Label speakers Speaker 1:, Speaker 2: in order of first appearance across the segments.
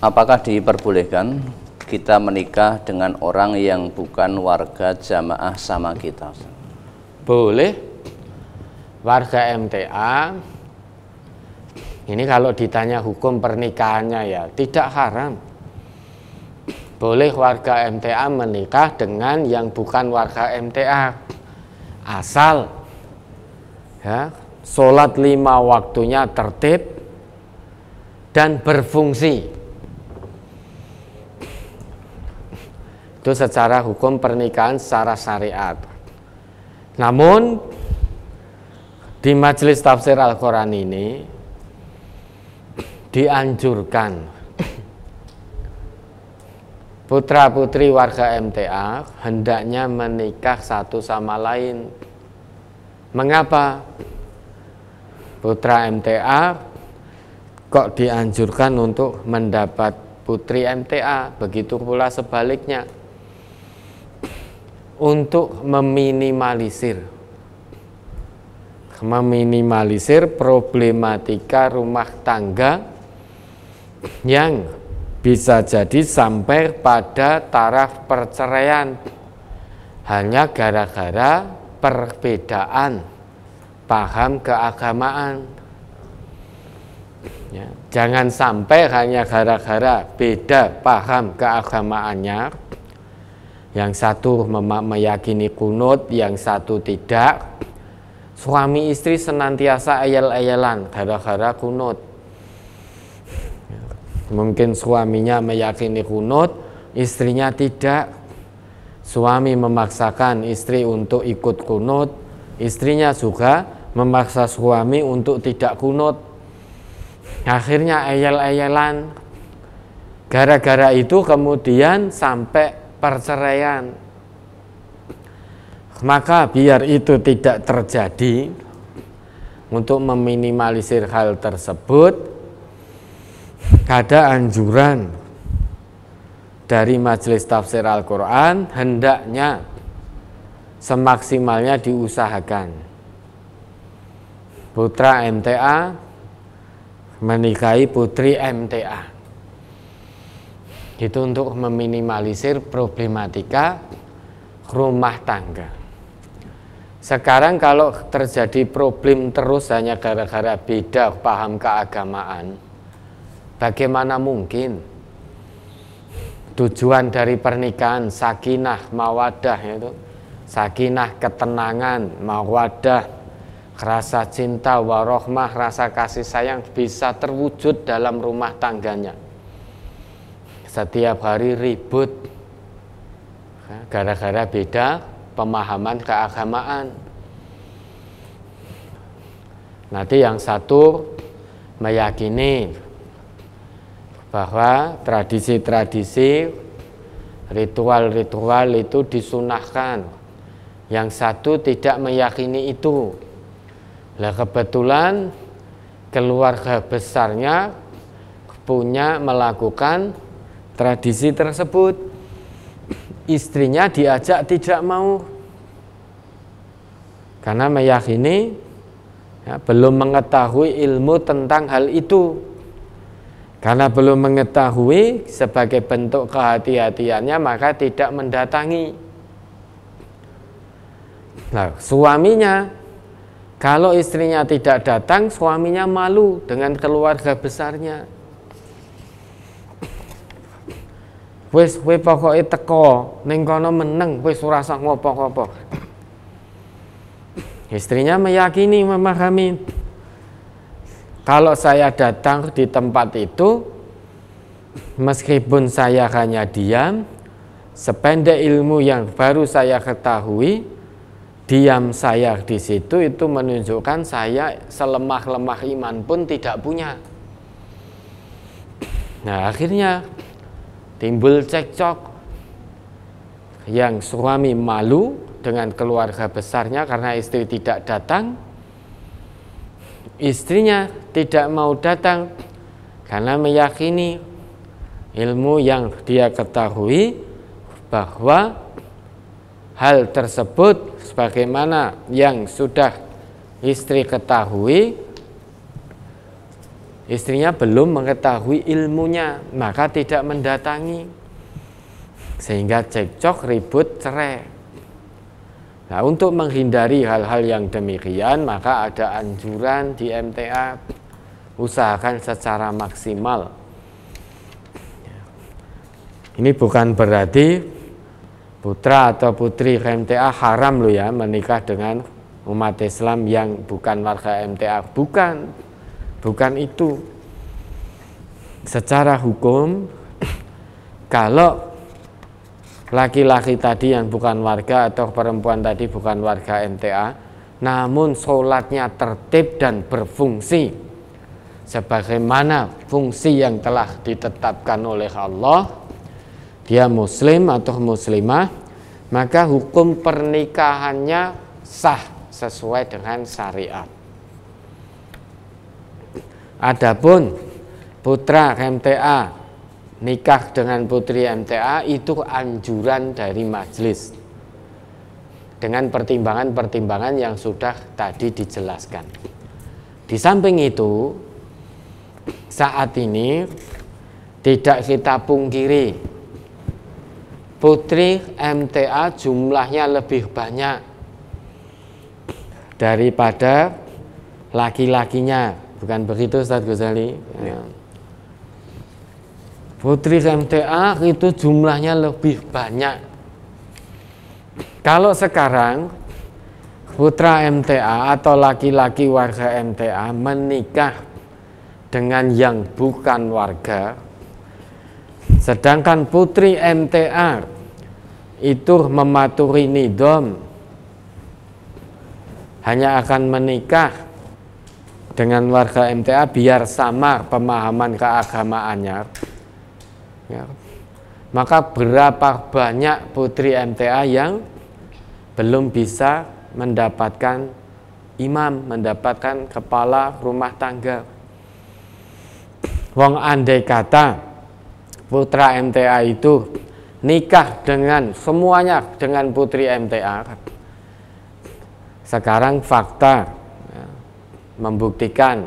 Speaker 1: Apakah diperbolehkan kita menikah dengan orang yang bukan warga jamaah sama kita?
Speaker 2: Boleh. Warga MTA ini kalau ditanya hukum pernikahannya ya tidak haram. Boleh warga MTA menikah dengan yang bukan warga MTA, asal ya, sholat 5 waktunya tertib dan berfungsi. Itu secara hukum pernikahan secara syariat. Namun di Majelis Tafsir Al-Quran ini dianjurkan putra-putri warga MTA hendaknya menikah satu sama lain. Mengapa? Putra MTA kok dianjurkan untuk mendapat putri MTA, begitu pula sebaliknya. Untuk meminimalisir problematika rumah tangga yang bisa jadi sampai pada taraf perceraian hanya gara-gara perbedaan paham keagamaan. Ya, jangan sampai hanya gara-gara beda paham keagamaannya, yang satu meyakini kunut, yang satu tidak, suami istri senantiasa ayal-ayalan gara-gara kunut. Mungkin suaminya meyakini kunut, istrinya tidak. Suami memaksakan istri untuk ikut kunut, istrinya juga memaksa suami untuk tidak kunut. Akhirnya ayal-ayalan. Gara-gara itu kemudian sampai perceraian. Maka biar itu tidak terjadi, untuk meminimalisir hal tersebut, ada anjuran dari Majelis Tafsir Al-Quran hendaknya semaksimalnya diusahakan putra MTA menikahi putri MTA. Itu untuk meminimalisir problematika rumah tangga. Sekarang kalau terjadi problem terus hanya gara-gara beda paham keagamaan, bagaimana mungkin tujuan dari pernikahan sakinah mawadah, itu sakinah ketenangan, mawadah rasa cinta, warohmah rasa kasih sayang bisa terwujud dalam rumah tangganya. Setiap hari ribut gara-gara beda pemahaman keagamaan. Nanti yang satu meyakini bahwa tradisi-tradisi, ritual-ritual itu disunahkan. Yang satu tidak meyakini itu. Lah kebetulan keluarga besarnya melakukan tradisi tersebut. Istrinya diajak tidak mau. Karena meyakini ya, belum mengetahui ilmu tentang hal itu. Karena belum mengetahui, sebagai bentuk kehati-hatiannya maka tidak mendatangi. Nah, suaminya, kalau istrinya tidak datang, suaminya malu dengan keluarga besarnya. Wis pokoke teko ning kono meneng, wis ora usah ngopo-ngopo. Istrinya meyakini, memahami, kalau saya datang di tempat itu, meskipun saya hanya diam, sependek ilmu yang baru saya ketahui, diam saya di situ itu menunjukkan saya selemah-lemah iman pun tidak punya. Nah, akhirnya timbul cekcok, yang suami malu dengan keluarga besarnya karena istri tidak datang, istrinya tidak mau datang karena meyakini ilmu yang dia ketahui bahwa hal tersebut sebagaimana yang sudah istri ketahui istrinya belum mengetahui ilmunya, maka tidak mendatangi, sehingga cekcok, ribut, cerai. Nah, untuk menghindari hal-hal yang demikian, maka ada anjuran di MTA, usahakan secara maksimal. Ini bukan berarti putra atau putri MTA haram loh ya menikah dengan umat Islam yang bukan warga MTA. Bukan itu. Secara hukum, kalau laki-laki tadi yang bukan warga atau perempuan tadi bukan warga MTA, namun sholatnya tertib dan berfungsi sebagaimana fungsi yang telah ditetapkan oleh Allah, dia muslim atau muslimah, maka hukum pernikahannya sah sesuai dengan syariat. Adapun putra MTA nikah dengan putri MTA itu anjuran dari majelis dengan pertimbangan-pertimbangan yang sudah tadi dijelaskan. Di samping itu, saat ini tidak kita pungkiri, putri MTA jumlahnya lebih banyak daripada laki-lakinya, bukan begitu Ustaz Ghazali? Ya. Putri MTA itu jumlahnya lebih banyak. Kalau sekarang putra MTA atau laki-laki warga MTA menikah dengan yang bukan warga, sedangkan putri MTA itu mematuhi nidom, hanya akan menikah dengan warga MTA biar sama pemahaman keagamaannya, ya. Maka berapa banyak putri MTA yang belum bisa mendapatkan imam, mendapatkan kepala rumah tangga. Wong andai kata putra MTA itu nikah dengan semuanya dengan putri MTA, sekarang fakta ya, membuktikan,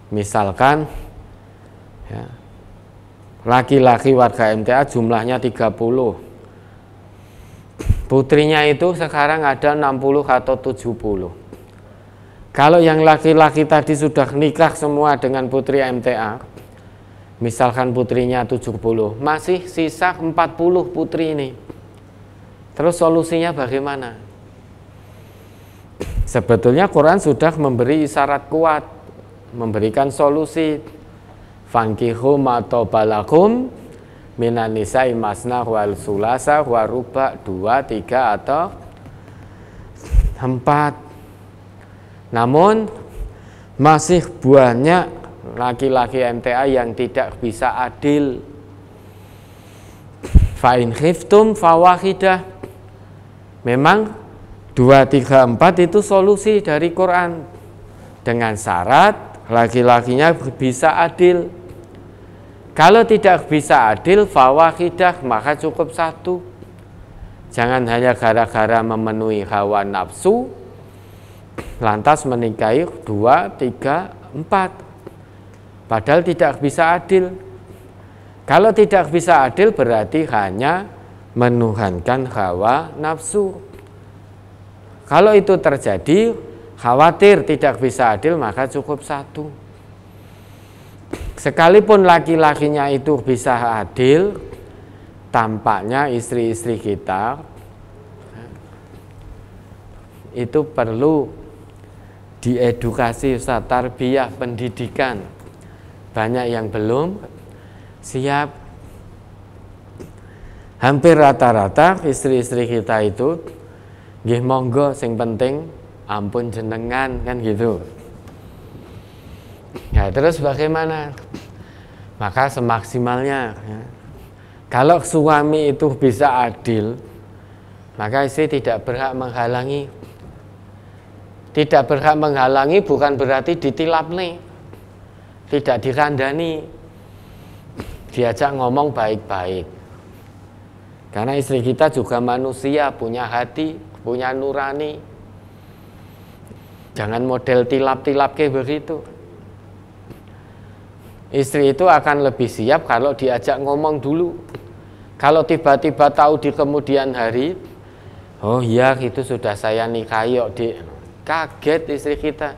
Speaker 2: misalkan ya, laki-laki warga MTA jumlahnya 30, putrinya itu sekarang ada 60 atau 70. Kalau yang laki-laki tadi sudah nikah semua dengan putri MTA, misalkan putrinya 70, masih sisa 40 putri ini. Terus solusinya bagaimana? Sebetulnya Quran sudah memberi isyarat kuat, memberikan solusi. Fankihu ma tobalakum minan nisa'i masna wal sulasa wa ruba, 2, 3 atau 4. Namun masih banyak laki-laki MTA yang tidak bisa adil. Fa'in khiftum fawahidah. Memang 2, 3, 4 itu solusi dari Quran, dengan syarat laki-lakinya bisa adil. Kalau tidak bisa adil, fawahidah, maka cukup 1. Jangan hanya gara-gara memenuhi hawa nafsu lantas menikahi 2, 3, 4. Padahal tidak bisa adil. Kalau tidak bisa adil berarti hanya menuhankan hawa nafsu. Kalau itu terjadi, khawatir tidak bisa adil, maka cukup 1. Sekalipun laki-lakinya itu bisa adil, tampaknya istri-istri kita itu perlu diedukasi, Ustaz, tarbiyah, pendidikan. Banyak yang belum siap. Hampir rata-rata istri-istri kita itu nggih monggo, sing penting ampun jenengan, kan gitu. Ya, terus bagaimana? Maka semaksimalnya ya. Kalau suami itu bisa adil, maka istri tidak berhak menghalangi. Tidak berhak menghalangi bukan berarti ditilap nih, tidak dikandani, diajak ngomong baik-baik. Karena istri kita juga manusia, punya hati, punya nurani. Jangan model tilap-tilap kayak begitu. Istri itu akan lebih siap kalau diajak ngomong dulu. Kalau tiba-tiba tahu di kemudian hari, oh iya itu sudah saya nikahi kok, kaget istri kita.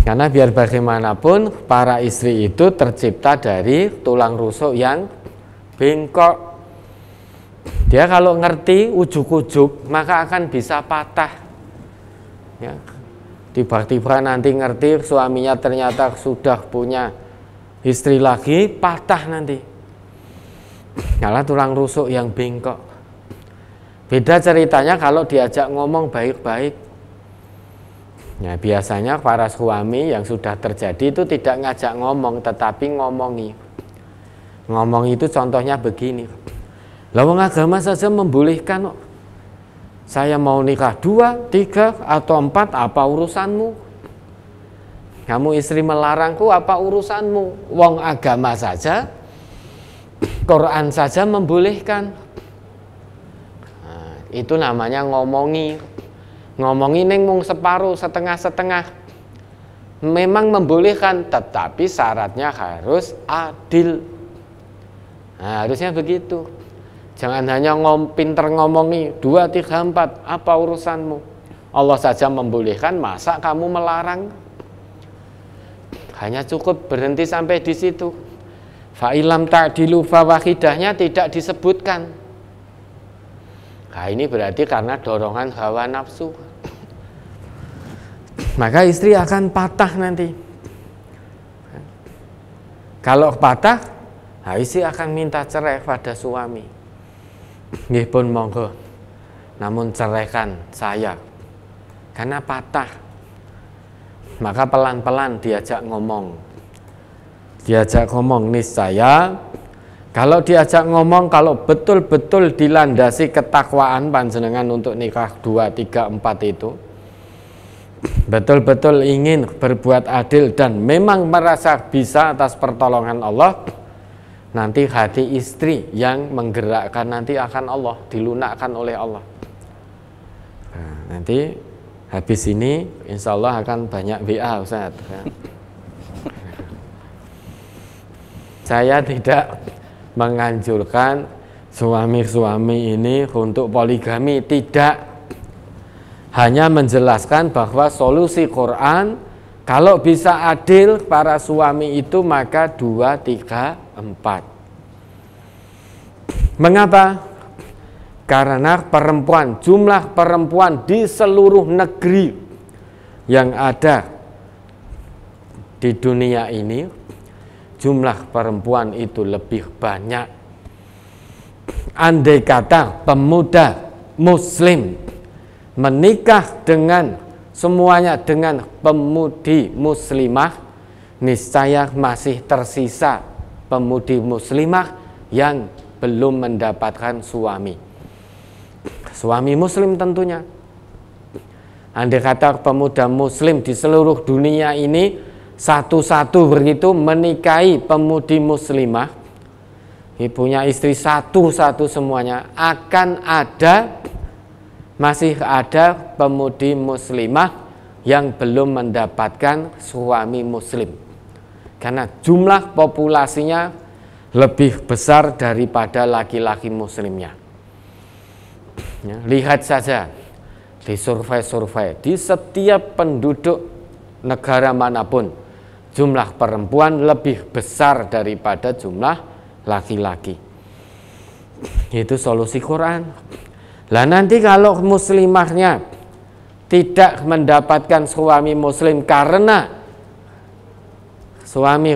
Speaker 2: Karena biar bagaimanapun para istri itu tercipta dari tulang rusuk yang bengkok. Dia kalau ngerti ujuk-ujuk maka akan bisa patah. Ya. Tiba-tiba nanti ngerti suaminya ternyata sudah punya istri lagi, patah nanti. Karena tulang rusuk yang bengkok. Beda ceritanya kalau diajak ngomong baik-baik. Ya, biasanya para suami yang sudah terjadi itu tidak ngajak ngomong, tetapi ngomongi. Ngomong itu contohnya begini. Lawang agama saja membolehkan kok. Saya mau nikah 2, 3, atau 4, apa urusanmu? Kamu istri melarangku, apa urusanmu? Wong agama saja, Quran saja membolehkan. Nah, itu namanya ngomongi. Ngomongi neng mung separuh, setengah-setengah. Memang membolehkan, tetapi syaratnya harus adil. Nah, harusnya begitu. Jangan hanya pinter ngomongi 2, 3, 4, apa urusanmu? Allah saja membolehkan, masa kamu melarang? Hanya cukup berhenti sampai di situ. Fa'ilam ta'dilu fawahidahnya tidak disebutkan. Nah, ini berarti karena dorongan hawa nafsu. Maka istri akan patah nanti. Kalau patah, istri akan minta cerai pada suami. Nggih pun monggo, namun ceraikan saya karena patah. Maka pelan-pelan diajak ngomong. Diajak ngomong niscaya. Kalau diajak ngomong, kalau betul-betul dilandasi ketakwaan panjenengan untuk nikah 2, 3, 4 itu, betul-betul ingin berbuat adil dan memang merasa bisa atas pertolongan Allah, nanti hati istri yang menggerakkan nanti akan Allah, dilunakkan oleh Allah. Nah, nanti habis ini insya Allah akan banyak WA Ustaz. Saya tidak menganjurkan suami-suami ini untuk poligami, tidak. Hanya menjelaskan bahwa solusi Quran, kalau bisa adil para suami itu maka 2, 3, 4. Mengapa? Karena perempuan, jumlah perempuan di seluruh negeri yang ada di dunia ini, jumlah perempuan itu lebih banyak. Andai kata pemuda muslim menikah dengan semuanya dengan pemudi muslimah, niscaya masih tersisa pemudi muslimah yang belum mendapatkan suami. Suami muslim tentunya. Andai kata pemuda muslim di seluruh dunia ini satu-satu begitu menikahi pemudi muslimah, punya istri satu-satu semuanya, akan ada, masih ada pemudi muslimah yang belum mendapatkan suami muslim. Karena jumlah populasinya lebih besar daripada laki-laki muslimnya. Ya, lihat saja di survei-survei di setiap penduduk negara manapun, jumlah perempuan lebih besar daripada jumlah laki-laki. Itu solusi Quran. Lah nanti kalau muslimahnya tidak mendapatkan suami muslim karena suami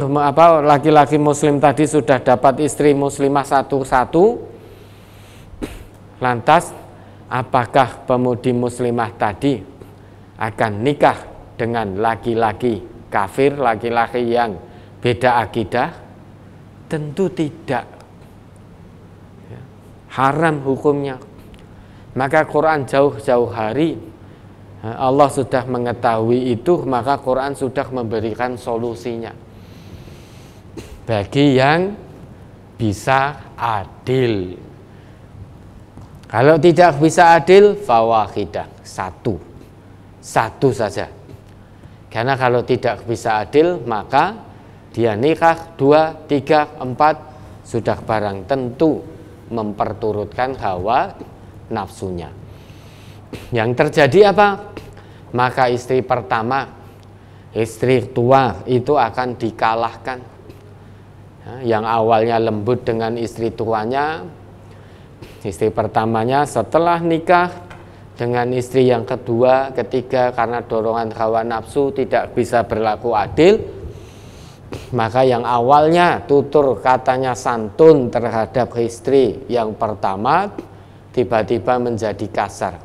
Speaker 2: laki-laki muslim tadi sudah dapat istri muslimah satu-satu, lantas apakah pemudi muslimah tadi akan nikah dengan laki-laki kafir, laki-laki yang beda akidah? Tentu tidak. Haram hukumnya. Maka Quran jauh-jauh hari Allah sudah mengetahui itu, maka Quran sudah memberikan solusinya bagi yang bisa adil. Kalau tidak bisa adil, fawahidah, satu saja. Karena kalau tidak bisa adil, maka dia nikah 2, 3, 4 sudah barang tentu memperturutkan hawa nafsunya. Yang terjadi apa? Maka istri pertama, istri tua itu akan dikalahkan. Yang awalnya lembut dengan istri tuanya, istri pertamanya setelah nikah dengan istri yang kedua, ketiga, karena dorongan hawa nafsu tidak bisa berlaku adil, maka yang awalnya tutur katanya santun terhadap istri yang pertama tiba-tiba menjadi kasar.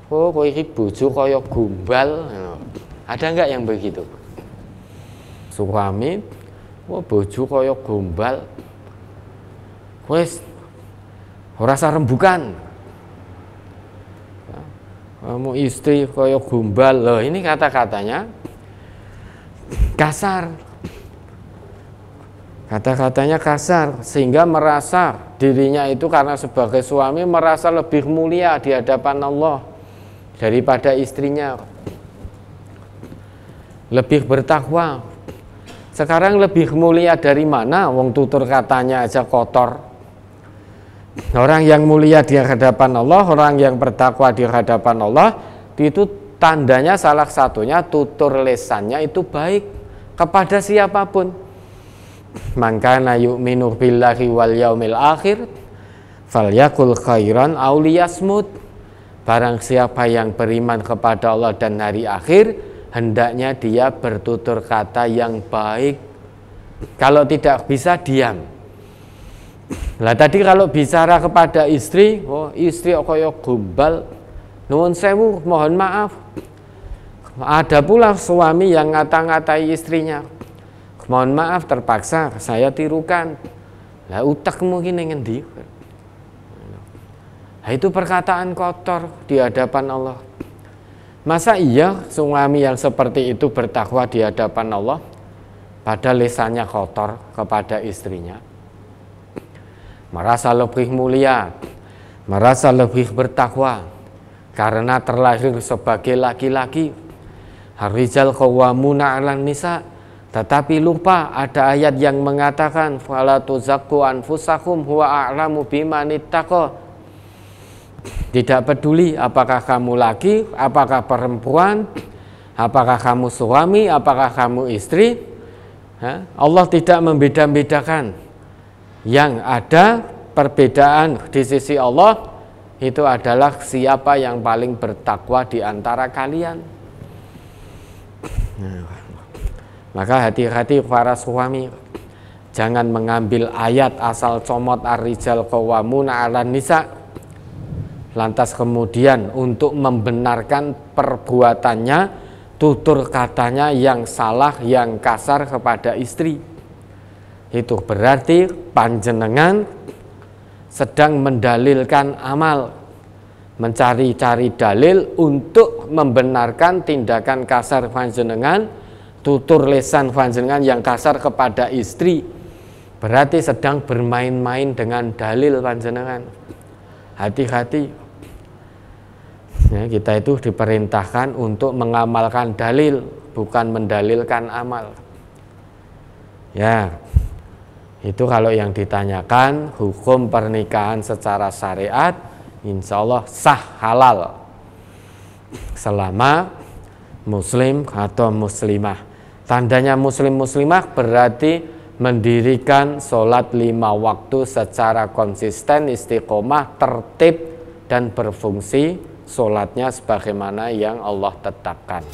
Speaker 2: Oh, kok iki bojo kaya gombal. Ada enggak yang begitu? Suami, oh bojo kaya gombal. Wes ora usah rembukan. Kamu istri kaya gombal. Loh, ini kata-katanya kasar. Kata-katanya kasar sehingga merasa dirinya itu karena sebagai suami merasa lebih mulia di hadapan Allah daripada istrinya, lebih bertakwa. Sekarang lebih mulia dari mana? Wong tutur katanya aja kotor. Orang yang mulia di hadapan Allah, orang yang bertakwa di hadapan Allah, itu tandanya salah satunya tutur lesannya itu baik kepada siapapun. Man kana yu'minu billahi wal yaumil akhir falyakul khairan aw liyasmut. Barang siapa yang beriman kepada Allah dan hari akhir, hendaknya dia bertutur kata yang baik. Kalau tidak bisa diam. Lah tadi kalau bicara kepada istri, oh istri kaya gombal, nuwun sewu, mohon maaf. Ada pula suami yang ngata-ngatai istrinya, mohon maaf terpaksa saya tirukan. Lah utekmu ki ning endi? Nah, itu perkataan kotor di hadapan Allah. Masa iya suami yang seperti itu bertakwa di hadapan Allah padahal lisannya kotor kepada istrinya? Merasa lebih mulia, merasa lebih bertakwa karena terlahir sebagai laki-laki. Ar-rijal qawwamuna 'alan nisa. Tetapi lupa ada ayat yang mengatakan fala tuzakku anfusakum huwa a'lamu biman ittaqa. Tidak peduli apakah kamu laki, apakah perempuan, apakah kamu suami, apakah kamu istri, Allah tidak membeda-bedakan. Yang ada perbedaan di sisi Allah itu adalah siapa yang paling bertakwa di antara kalian. Maka hati-hati para suami, jangan mengambil ayat asal comot ar-rijal qawwamuna 'alan nisa, lantas kemudian untuk membenarkan perbuatannya, tutur katanya yang salah, yang kasar kepada istri. Itu berarti panjenengan sedang mendalilkan amal, mencari-cari dalil untuk membenarkan tindakan kasar panjenengan, tutur lesan panjenengan yang kasar kepada istri. Berarti sedang bermain-main dengan dalil panjenengan. Hati-hati. Ya, kita itu diperintahkan untuk mengamalkan dalil, bukan mendalilkan amal. Ya, itu kalau yang ditanyakan hukum pernikahan secara syariat, insya Allah sah halal selama muslim atau muslimah. Tandanya muslim muslimah berarti mendirikan sholat 5 waktu secara konsisten, istiqomah, tertib dan berfungsi sholatnya sebagaimana yang Allah tetapkan.